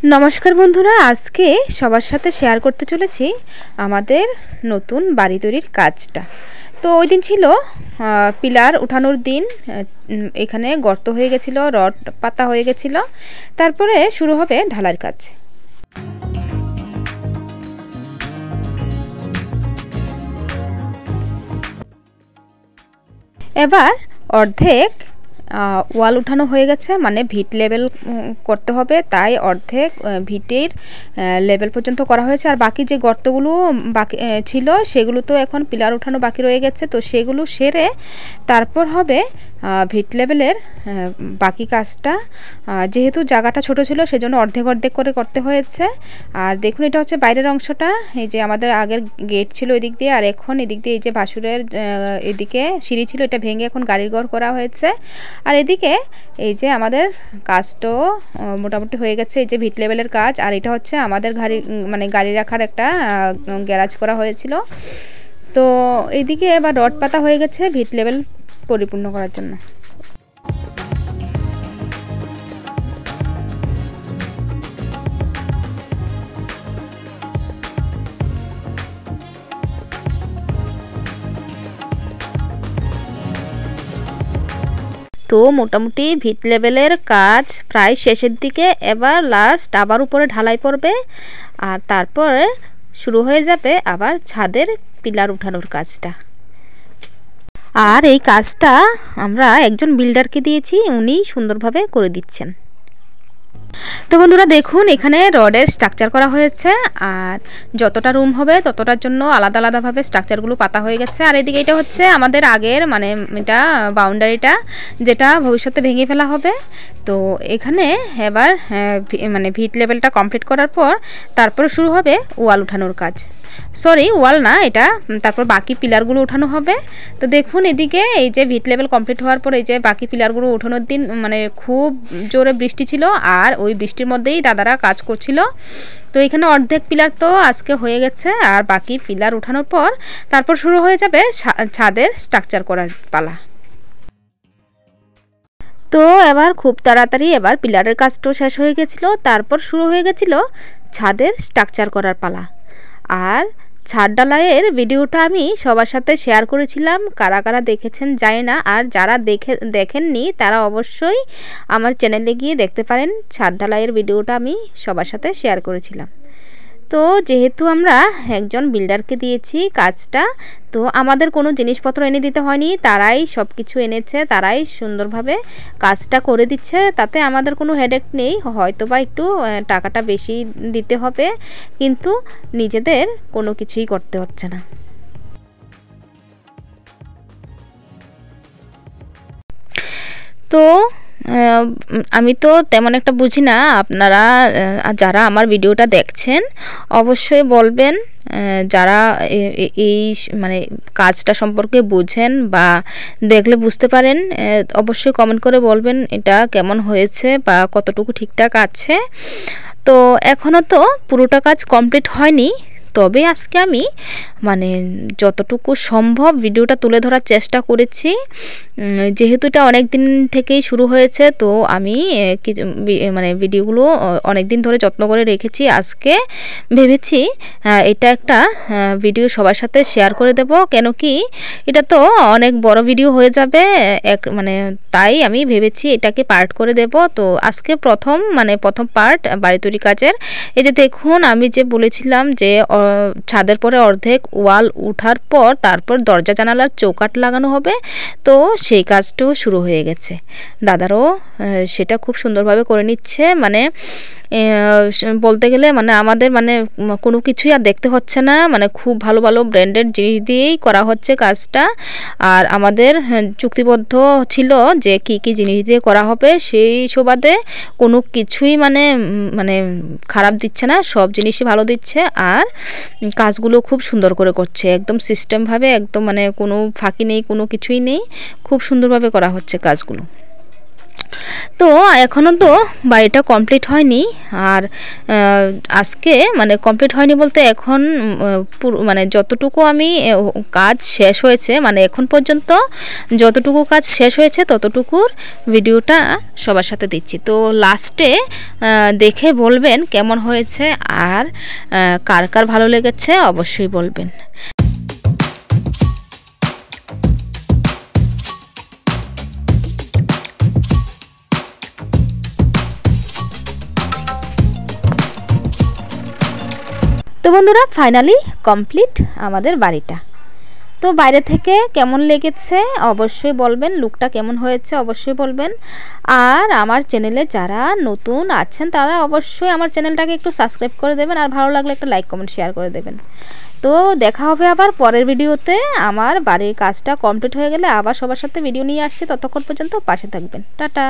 নমস্কার বন্ধুরা, আজকে সবার সাথে শেয়ার করতে চলেছি আমাদের নতুন বাড়ি তৈরির কাজটা। তো ওই দিন ছিল পিলার উঠানোর দিন। এখানে গর্ত হয়ে গেছিল, রড পাতা হয়ে গেছিল, তারপরে শুরু হবে ঢালাইয়ের কাজ। এবার অর্ধেক ওয়াল উঠানো হয়ে গেছে, মানে ভিট লেভেল করতে হবে, তাই অর্ধেক ভিটের লেভেল পর্যন্ত করা হয়েছে। আর বাকি যে গর্তগুলো বাকি ছিল সেগুলো তো এখন পিলার উঠানো বাকি রয়ে গেছে, তো সেগুলো সেরে তারপর হবে ভিট লেভেলের বাকি কাজটা। যেহেতু জায়গাটা ছোট ছিল সেজন্য অর্ধেক অর্ধেক করে করতে হয়েছে। আর দেখুন, এটা হচ্ছে বাইরের অংশটা। এই যে আমাদের আগের গেট ছিল এদিক দিয়ে, আর এখন এদিক দিয়ে এই যে বাসুরের এদিকে সিঁড়ি ছিল, এটা ভেঙে এখন গাড়ির ঘর করা হয়েছে। আর এদিকে এই যে আমাদের কাজটাও মোটামুটি হয়ে গেছে, এই যে ভিট লেভেলের কাজ। আর এটা হচ্ছে আমাদের গাড়ি রাখার একটা গ্যারাজ করা হয়েছিল। তো এইদিকে এবার রড পাতা হয়ে গেছে ভিট লেভেল পরিপূর্ণ করার জন্য। তো মোটামুটি ভিট লেভেলের কাজ প্রায় শেষের দিকে। এবার লাস্ট আবার উপরে ঢালাই পড়বে, আর তারপরে শুরু হয়ে যাবে আবার ছাদের পিলার উঠানোর কাজটা। আর এই কাজটা আমরা একজন বিল্ডারকে দিয়েছি, উনি সুন্দরভাবে করে দিচ্ছেন। তো বন্ধুরা দেখুন, এখানে রডের স্ট্রাকচার করা হয়েছে, আর যতটা রুম হবে ততটার জন্য আলাদা আলাদাভাবে স্ট্রাকচারগুলো পাতা হয়ে গেছে। আর এদিকে এটা হচ্ছে আমাদের আগের এটা বাউন্ডারিটা, যেটা ভবিষ্যতে ভেঙে ফেলা হবে। তো এখানে এবার ভিট লেভেলটা কমপ্লিট করার পর তারপর শুরু হবে ওয়াল উঠানোর কাজ। সরি, ওয়াল না, এটা তারপর বাকি পিলারগুলো উঠানো হবে। তো দেখুন, এদিকে এই যে ভিট লেভেল কমপ্লিট হওয়ার পর এই যে বাকি পিলারগুলো উঠানোর দিন খুব জোরে বৃষ্টি ছিল, আর ওই বৃষ্টির মধ্যেই দাদারা কাজ করছিল। তো এখানে অর্ধেক পিলার তো আজকে হয়ে গেছে, আর বাকি পিলার উঠানোর পর তারপর শুরু হয়ে যাবে ছাদের স্ট্রাকচার করার পালা। তো এবার খুব তাড়াতাড়ি এবার পিলারের কাজটাও শেষ হয়ে গেছিল, তারপর শুরু হয়ে গেছিল ছাদের স্ট্রাকচার করার পালা। আর ছাদ ঢালাইয়ের ভিডিওটা আমি সবার সাথে শেয়ার করেছিলাম, কারা কারা দেখেছেন জানি না। আর যারা দেখেননি তারা অবশ্যই আমার চ্যানেলে গিয়ে দেখতে পারেন। ছাদ ঢালাইয়ের ভিডিওটা আমি সবার সাথে শেয়ার করেছিলাম। তো যেহেতু আমরা একজন বিল্ডারকে দিয়েছি কাজটা, তো আমাদের কোনো জিনিসপত্র এনে দিতে হয়নি, তারাই সব কিছু এনেছে, তারাই সুন্দরভাবে কাজটা করে দিচ্ছে। তাতে আমাদের কোনো হেডেক নেই, হয়তো বা একটু টাকাটা বেশি দিতে হবে, কিন্তু নিজেদের কোনো কিছুই করতে হচ্ছে না। তো আমি তো তেমন একটা বুঝি না, আপনারা যারা আমার ভিডিওটা দেখছেন অবশ্যই বলবেন, যারা এই কাজটা সম্পর্কে বুঝেন বা দেখলে বুঝতে পারেন, অবশ্যই কমেন্ট করে বলবেন এটা কেমন হয়েছে বা কতটুকু ঠিকঠাক আছে। তো এখনও তো পুরোটা কাজ কমপ্লিট হয়নি, তবে আজকে আমি যতটুকু সম্ভব ভিডিওটা তুলে ধরার চেষ্টা করেছি। যেহেতু এটা অনেক দিন থেকেই শুরু হয়েছে, তো আমি ভিডিওগুলো অনেক দিন ধরে যত্ন করে রেখেছি। আজকে ভেবেছি এটা একটা ভিডিও সবার সাথে শেয়ার করে দেব, কেন কি এটা তো অনেক বড় ভিডিও হয়ে যাবে তাই আমি ভেবেছি এটাকে পার্ট করে দেব। তো আজকে প্রথম পার্ট বাড়ি তৈরি কাজের। এই যে দেখুন, আমি যে বলেছিলাম যে ছাদের পরে অর্ধেক ওয়াল উঠার পর তারপর দরজা জানালার চৌকাঠ লাগানো হবে, তো সেই কাজটাও শুরু হয়ে গেছে। দাদারও সেটা খুব সুন্দরভাবে করে নিচ্ছে। বলতে গেলে আমাদের কোনো কিছুই আর দেখতে হচ্ছে না, খুব ভালো ভালো ব্র্যান্ডেড জিনিস দিয়েই করা হচ্ছে কাজটা। আর আমাদের চুক্তিবদ্ধ ছিল যে কি কি জিনিস দিয়ে করা হবে, সেই সুবাদে কোনো কিছুই খারাপ দিচ্ছে না, সব জিনিসই ভালো দিচ্ছে। আর কাজগুলো খুব সুন্দর করে করছে, একদম সিস্টেমভাবে, একদম কোনো ফাঁকি নেই, কোনো কিছুই নেই, খুব সুন্দরভাবে করা হচ্ছে কাজগুলো। তো এখনও তো বাড়িটা কমপ্লিট হয়নি। আর আজকে মানে কমপ্লিট হয়নি বলতে এখন পুরো মানে যতটুকু আমি কাজ শেষ হয়েছে, মানে এখন পর্যন্ত যতটুকু কাজ শেষ হয়েছে ততটুকুর ভিডিওটা সবার সাথে দিচ্ছি। তো লাস্টে দেখে বলবেন কেমন হয়েছে, আর কার কার ভালো লেগেছে অবশ্যই বলবেন। তো বন্ধুরা ফাইনালি কমপ্লিট আমাদের বাড়িটা। তো বাইরে থেকে কেমন লেগেছে অবশ্যই বলবেন, লুকটা কেমন হয়েছে অবশ্যই বলবেন। আর আমার চ্যানেলে যারা নতুন আছেন তারা অবশ্যই আমার চ্যানেলটাকে একটু সাবস্ক্রাইব করে দেবেন, আর ভালো লাগলে একটা লাইক কমেন্ট শেয়ার করে দেবেন। তো দেখা হবে আবার পরের ভিডিওতে। আমার বাড়ির কাজটা কমপ্লিট হয়ে গেলে আবার সবার সাথে ভিডিও নিয়ে আসছি, ততক্ষণ পর্যন্ত পাশে থাকবেন। টাটা।